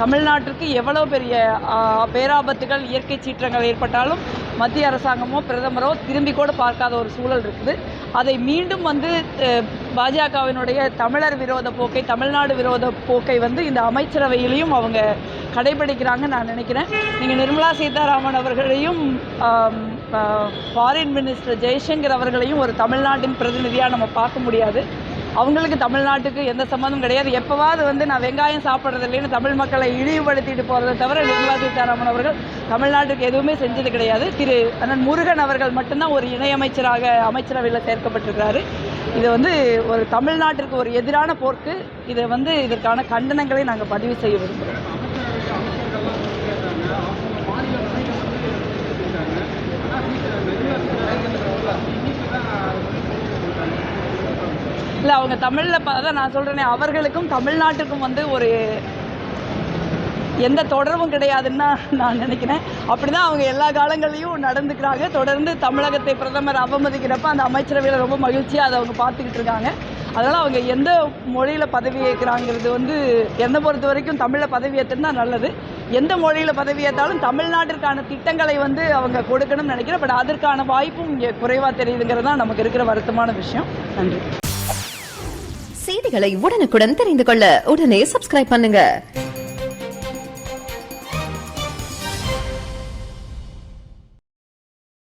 தமிழ்நாட்டிற்கு எவ்வளோ பெரிய பேராபத்துகள், இயற்கை சீற்றங்கள் ஏற்பட்டாலும் மத்திய அரசாங்கமோ பிரதமரோ திரும்பி கூட பார்க்காத ஒரு சூழல் இருக்குது. அதை மீண்டும் பாஜகவினுடைய தமிழர் விரோத போக்கை, தமிழ்நாடு விரோத போக்கை இந்த அமைச்சரவையிலையும் அவங்க கடைபிடிக்கிறாங்கன்னு நான் நினைக்கிறேன். நீங்கள் நிர்மலா சீதாராமன் அவர்களையும் ஃபாரின் மினிஸ்டர் ஜெய்சங்கர் அவர்களையும் ஒரு தமிழ்நாட்டின் பிரதிநிதியாக நம்ம பார்க்க முடியாது. அவங்களுக்கு தமிழ்நாட்டுக்கு எந்த சம்மந்தமும் கிடையாது. எப்போவாவது நான் வெங்காயம் சாப்பிட்றது இல்லைன்னு தமிழ் மக்களை இழிவுபடுத்திட்டு போகிறத தவிர நிர்மலா சீதாராமன் அவர்கள் தமிழ்நாட்டுக்கு எதுவுமே செஞ்சது கிடையாது. திரு அண்ணன் முருகன் அவர்கள் மட்டும்தான் ஒரு இணையமைச்சராக அமைச்சரவையில் சேர்க்கப்பட்டிருக்கிறாரு. இது ஒரு தமிழ்நாட்டிற்கு ஒரு எதிரான போக்கு. இதை இதற்கான கண்டனங்களை நாங்கள் பதிவு செய்ய விரும்புகிறோம். இல்லை, அவங்க தமிழில் அதான் நான் சொல்கிறேனே, அவர்களுக்கும் தமிழ்நாட்டுக்கும் ஒரு எந்த தொடர்பும் கிடையாதுன்னு நான் நினைக்கிறேன். அப்படி தான் அவங்க எல்லா காலங்களையும் நடந்துக்கிறாங்க. தொடர்ந்து தமிழகத்தை பிரதமர் அவமதிக்கிறப்ப அந்த அமைச்சரவையில் ரொம்ப மகிழ்ச்சியாக அதை அவங்க பார்த்துக்கிட்டு இருக்காங்க. அதனால் அவங்க எந்த மொழியில் பதவி ஏற்கிறாங்கிறது என்னை பொறுத்த வரைக்கும் தமிழில் பதவி ஏற்றுனா நல்லது. எந்த மொழியில் பதவி ஏற்றாலும் தமிழ்நாட்டிற்கான திட்டங்களை அவங்க கொடுக்கணும்னு நினைக்கிறேன். பட் அதற்கான வாய்ப்பும் இங்கே குறைவாக தெரியுதுங்கிறது தான் நமக்கு இருக்கிற வருத்தமான விஷயம். நன்றி. செய்திகளை உடனுக்குடன் தெரிந்து கொள்ள உடனே சப்ஸ்கிரைப் பண்ணுங்க.